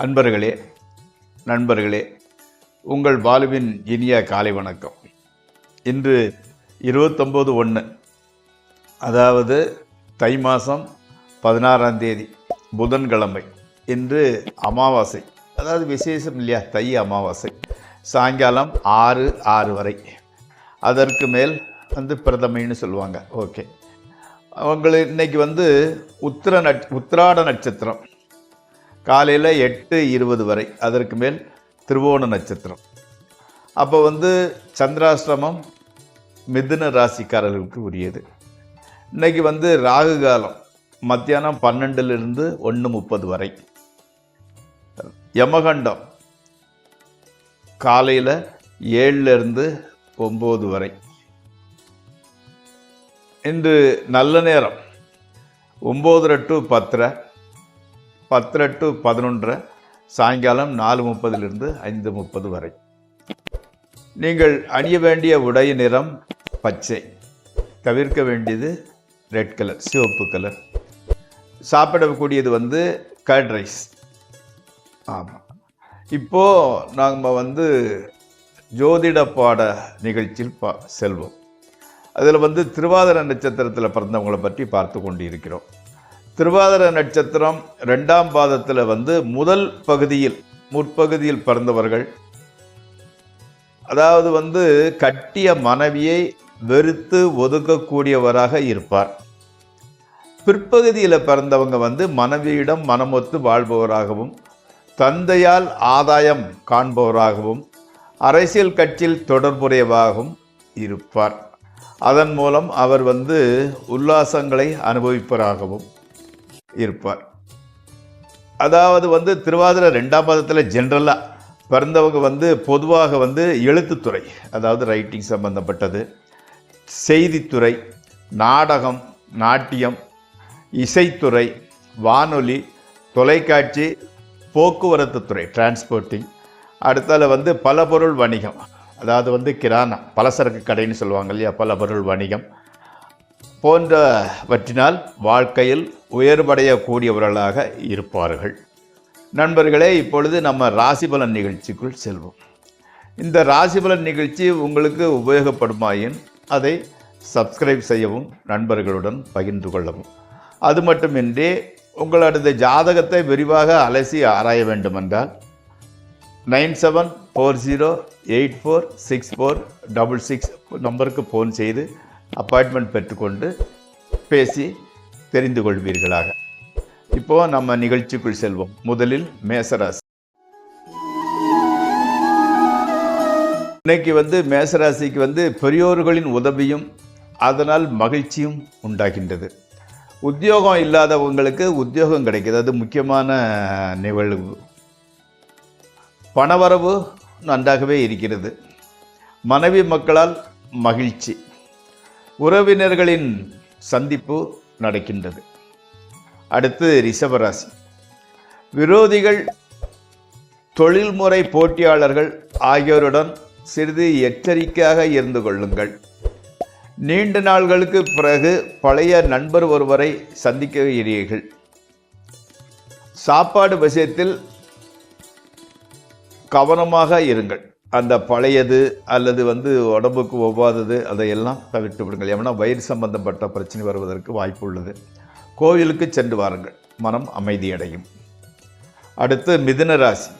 அன்பர்களே, நண்பர்களே, உங்கள் பாலுவின் இனிய காலை வணக்கம். இன்று 29/1, அதாவது தை மாதம் 16ஆம் தேதி புதன்கிழமை. இன்று அமாவாசை, அதாவது விசேஷம் இல்லையா, தை அமாவாசை. சாயங்காலம் 6 வரை, அதற்கு மேல் பிரதமைன்னு சொல்லுவாங்க. ஓகே, அவங்களுக்கு இன்னைக்கு உத்திராட நட்சத்திரம் காலையில் 8:20 வரை, அதற்கு மேல் திருவோண நட்சத்திரம். அப்போ சந்திராஷ்டிரமம் மிதுன ராசிக்காரர்களுக்கு உரியது. இன்னைக்கு ராகு காலம் மத்தியானம் 12லிருந்து 1:30 வரை. யமகண்டம் காலையில் 7லிருந்து 9 வரை. இன்று நல்ல நேரம் 9:30 to 10, 10 to 11, சாயங்காலம் 4:30லிருந்து 5:30 வரை. நீங்கள் அணிய வேண்டிய உடை நிறம் பச்சை, தவிர்க்க வேண்டியது ரெட் கலர், சிவப்பு கலர். சாப்பிடக்கூடியது கர்ட் ரைஸ். ஆமாம், இப்போது நாம் ஜோதிட பாட நிகழ்ச்சியில் செல்வோம். அதில் திருவாதிர நட்சத்திரத்தில் பிறந்தவங்களை பற்றி பார்த்து கொண்டு இருக்கிறோம். திருவாதிர நட்சத்திரம் 2ஆம் பாதத்தில் முதல் பகுதியில், முற்பகுதியில் பிறந்தவர்கள், அதாவது கட்டிய மனைவியை வெறுத்து ஒதுக்கக்கூடியவராக இருப்பார். பிற்பகுதியில் பிறந்தவங்க மனைவியிடம் மனமொத்து வாழ்பவராகவும், தந்தையால் ஆதாயம் காண்பவராகவும், அரசியல் கட்சியில் தொடர்புடையவாகவும் இருப்பார். அதன் மூலம் அவர் உல்லாசங்களை அனுபவிப்பவராகவும் இருப்பார். அதாவது திருவாதிரை 2ஆம் பாதத்தில் ஜென்ரலாக பிறந்தவங்க பொதுவாக எழுத்துத்துறை, அதாவது ரைட்டிங் சம்பந்தப்பட்டது, செய்தித்துறை, நாடகம், நாட்டியம், இசைத்துறை, வானொலி, தொலைக்காட்சி, போக்குவரத்து துறை, டிரான்ஸ்போர்ட்டிங். அடுத்தால பலபொருள் வணிகம், அதாவது கிரானா, பலசரக்கு கடைன்னு சொல்லுவாங்க இல்லையா, பலபொருள் வணிகம் போன்றவற்றினால் வாழ்க்கையில் உயர்வடையக்கூடியவர்களாக இருப்பார்கள். நண்பர்களே, இப்பொழுது நம்ம ராசிபலன் நிகழ்ச்சிக்குள் செல்வோம். இந்த ராசிபலன் நிகழ்ச்சி உங்களுக்கு உபயோகப்படுமாயின் அதை சப்ஸ்கிரைப் செய்யவும், நண்பர்களுடன் பகிர்ந்து கொள்ளவும். அது மட்டுமின்றி உங்களது ஜாதகத்தை விரிவாக அலசி ஆராய வேண்டுமென்றால் 9740846466 நம்பருக்கு ஃபோன் செய்து அப்பாயின்மெண்ட் பெற்றுக்கொண்டு பேசி தெரிந்து கொள்வீர்களாக. இப்போது நம்ம நிகழ்ச்சிக்குள் செல்வோம். முதலில் மேசராசி. இன்னைக்கு மேசராசிக்கு பெரியோர்களின் உதவியும் அதனால் மகிழ்ச்சியும் உண்டாகின்றது. உத்தியோகம் இல்லாதவங்களுக்கு உத்தியோகம் கிடைக்கிது, அது முக்கியமான நிகழ்வு. பணவரவு நன்றாகவே இருக்கிறது. மனைவி மக்களால் மகிழ்ச்சி. உறவினர்களின் சந்திப்பு நடக்கின்றது. அடுத்து ரிஷபராசி. விரோதிகள், தொழில்முறை போட்டியாளர்கள் ஆகியோருடன் சிறிது எச்சரிக்கையாக இருந்து கொள்ளுங்கள். நீண்ட நாள்களுக்கு பிறகு பழைய நண்பர் ஒருவரை சந்திக்கிறீர்கள். சாப்பாடு விஷயத்தில் கவனமாக இருங்கள். அந்த பழையது அல்லது உடம்புக்கு ஒவ்வாதது அதையெல்லாம் தவிர்த்து விடுங்கள். ஏன்னா வயிறு சம்பந்தப்பட்ட பிரச்சனை வருவதற்கு வாய்ப்பு உள்ளது. கோவிலுக்கு சென்று வாருங்கள், மனம் அமைதியடையும். அடுத்து மிதுன ராசி.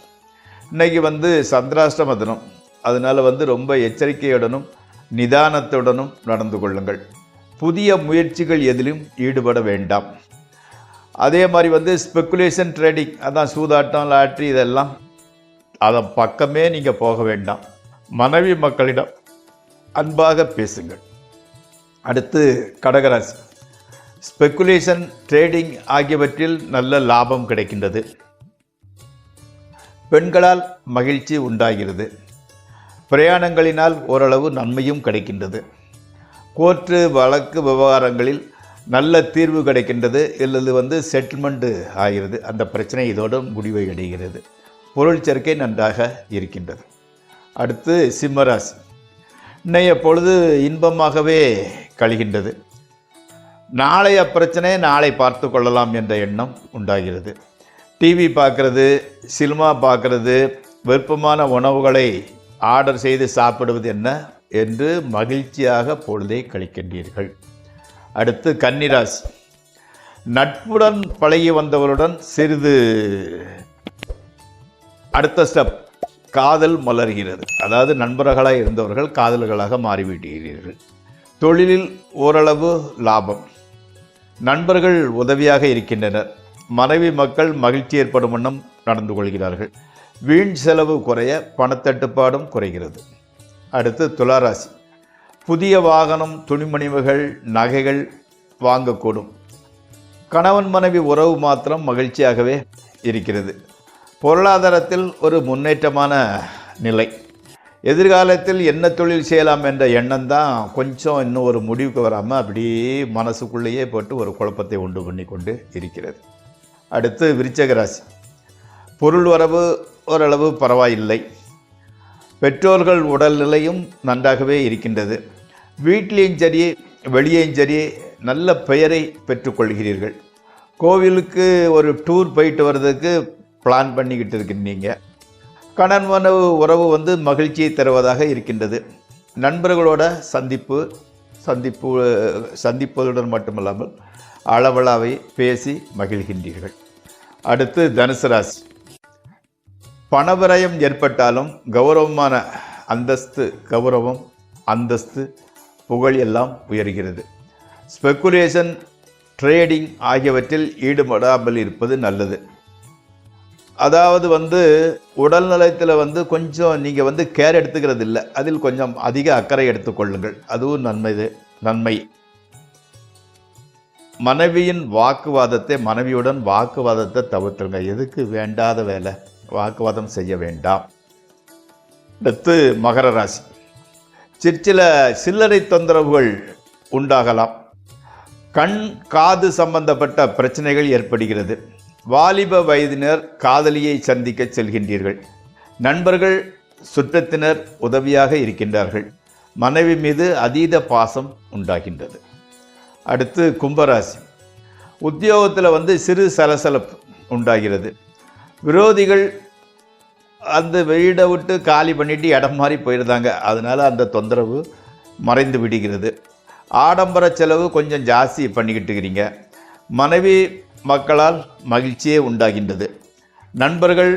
இன்னைக்கு சந்திராஷ்டம தினம், அதனால் ரொம்ப எச்சரிக்கையுடனும் நிதானத்துடனும் நடந்து கொள்ளுங்கள். புதிய முயற்சிகள் எதிலும் ஈடுபட வேண்டாம். அதே மாதிரி ஸ்பெக்குலேஷன் ட்ரேடிங், அதான் சூதாட்டம், லாட்ரி, இதெல்லாம் அதன் பக்கமே நீங்கள் போக வேண்டாம். மனைவி மக்களிடம் அன்பாக பேசுங்கள். அடுத்து கடகராசி. ஸ்பெக்குலேஷன், ட்ரேடிங் ஆகியவற்றில் நல்ல லாபம் கிடைக்கின்றது. பெண்களால் மகிழ்ச்சி உண்டாகிறது. பிரயாணங்களினால் ஓரளவு நன்மையும் கிடைக்கின்றது. கோர்ட்டு வழக்கு விவகாரங்களில் நல்ல தீர்வு கிடைக்கின்றது. இல்லது செட்டில்மெண்ட்டு ஆகிறது. அந்த பிரச்சனை இதோடு முடிவை அடைகிறது. பொருள் சேர்க்கை நன்றாக இருக்கின்றது. அடுத்து சிம்மராசி. இன்றைய பொழுது இன்பமாகவே கழிகின்றது. நாளைய பிரச்சனை நாளை பார்த்து கொள்ளலாம் என்ற எண்ணம் உண்டாகிறது. டிவி பார்க்குறது, சினிமா பார்க்குறது, விருப்பமான உணவுகளை ஆர்டர் செய்து சாப்பிடுவது என்ன என்று மகிழ்ச்சியாக பொழுதை கழிக்கின்றீர்கள். அடுத்து கன்னிராசி. நட்புடன் பழகி வந்தவருடன் சிறிது அடுத்த ஸ்டெப் காதல் மலர்கிறது. அதாவது நண்பர்களாக இருந்தவர்கள் காதல்களாக மாறிவிடுகிறீர்கள். தொழிலில் ஓரளவு லாபம். நண்பர்கள் உதவியாக இருக்கின்றனர். மனைவி மக்கள் மகிழ்ச்சி ஏற்படும் வண்ணம் நடந்து கொள்கிறார்கள். வீண் செலவு குறைய பணத்தட்டுப்பாடும் குறைகிறது. அடுத்து துளாராசி. புதிய வாகனம், துணிமணிகள், நகைகள் வாங்கக்கூடும். கணவன் மனைவி உறவு மாத்திரம் மகிழ்ச்சியாகவே இருக்கிறது. பொருளாதாரத்தில் ஒரு முன்னேற்றமான நிலை. எதிர்காலத்தில் என்ன தொழில் செய்யலாம் என்ற எண்ணம் தான் கொஞ்சம் இன்னும் ஒரு முடிவுக்கு வராமல் அப்படியே மனசுக்குள்ளேயே போட்டு ஒரு குழப்பத்தை உண்டு பண்ணி கொண்டு இருக்கிறது. அடுத்து விருச்சிக ராசி. பொருள் வரவு ஓரளவு பரவாயில்லை. பெற்றோர்கள் உடல்நிலையும் நன்றாகவே இருக்கின்றது. வீட்டிலையும் சரி வெளியேயும் சரி நல்ல பெயரை பெற்றுக்கொள்கிறீர்கள். கோவிலுக்கு ஒரு டூர் போயிட்டு வர்றதுக்கு பிளான் பண்ணிக்கிட்டு இருக்கின்றீங்க. கணவன் உறவு மகிழ்ச்சியை தருவதாக இருக்கின்றது. நண்பர்களோட சந்திப்பதுடன் மட்டுமல்லாமல் அளவளாவை பேசி மகிழ்கின்றீர்கள். அடுத்து தனுசு ராசி. பணவிரயம் ஏற்பட்டாலும் கௌரவமான அந்தஸ்து புகழ் எல்லாம் உயர்கிறது. ஸ்பெக்குலேஷன், ட்ரேடிங் ஆகியவற்றில் ஈடுபடாமல் இருப்பது நல்லது. அதாவது உடல் நலத்தில் கொஞ்சம் நீங்கள் கேர் எடுத்துக்கிறது இல்லை, அதில் கொஞ்சம் அதிக அக்கறை எடுத்துக்கொள்ளுங்கள், அதுவும் நன்மை. மனைவியுடன் வாக்குவாதத்தை தவிர்த்துருங்க. எதுக்கு வேண்டாத வேலை, வாக்குவாதம் செய்ய வேண்டாம். அடுத்து மகர ராசி. சிற்சில சில்லறை தொந்தரவுகள் உண்டாகலாம். கண் காது சம்பந்தப்பட்ட பிரச்சனைகள் ஏற்படுகிறது. வாலிப வயதினர் காதலியை சந்திக்க செல்கின்றீர்கள். நண்பர்கள் சுற்றத்தினர் உதவியாக இருக்கின்றார்கள். மனைவி மீது அதீத பாசம் உண்டாகின்றது. அடுத்து கும்பராசி. உத்தியோகத்தில் சிறு சலசலப்பு உண்டாகிறது. விரோதிகள் அந்த வீடை விட்டு காலி பண்ணிட்டு இடம் மாறி போயிருந்தாங்க, அதனால் அந்த தொந்தரவு மறைந்து விடுகிறது. ஆடம்பர செலவு கொஞ்சம் ஜாஸ்தி பண்ணிக்கிட்டு இருக்கிறீங்க. மனைவி மக்களால் மகிழ்ச்சியே உண்டாகின்றது. நண்பர்கள்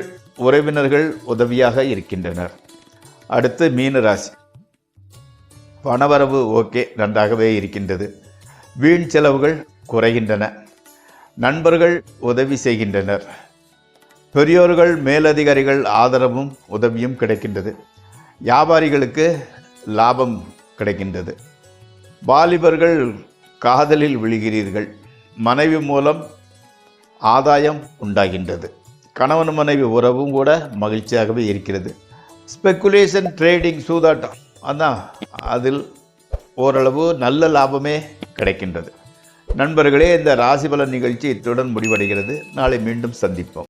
உறவினர்கள் உதவியாக இருக்கின்றனர். அடுத்து மீன ராசி. பணவரவு நன்றாகவே இருக்கின்றது. வீண் செலவுகள் குறைகின்றன. நண்பர்கள் உதவி செய்கின்றனர். பெரியோர்கள் மேலதிகாரிகள் ஆதரவும் உதவியும் கிடைக்கின்றது. வியாபாரிகளுக்கு லாபம் கிடைக்கின்றது. வாலிபர்கள் காதலில் விழுகிறீர்கள். மனைவி மூலம் ஆதாயம் உண்டாகின்றது. கணவன் மனைவி உறவும் கூட மகிழ்ச்சியாகவே இருக்கிறது. ஸ்பெக்குலேஷன், ட்ரேடிங், சூதாட்டம் அதில் ஓரளவு நல்ல லாபமே கிடைக்கின்றது. நண்பர்களே, இந்த ராசி பலன் நிகழ்ச்சி இத்துடன் முடிவடைகிறது. நாளை மீண்டும் சந்திப்போம்.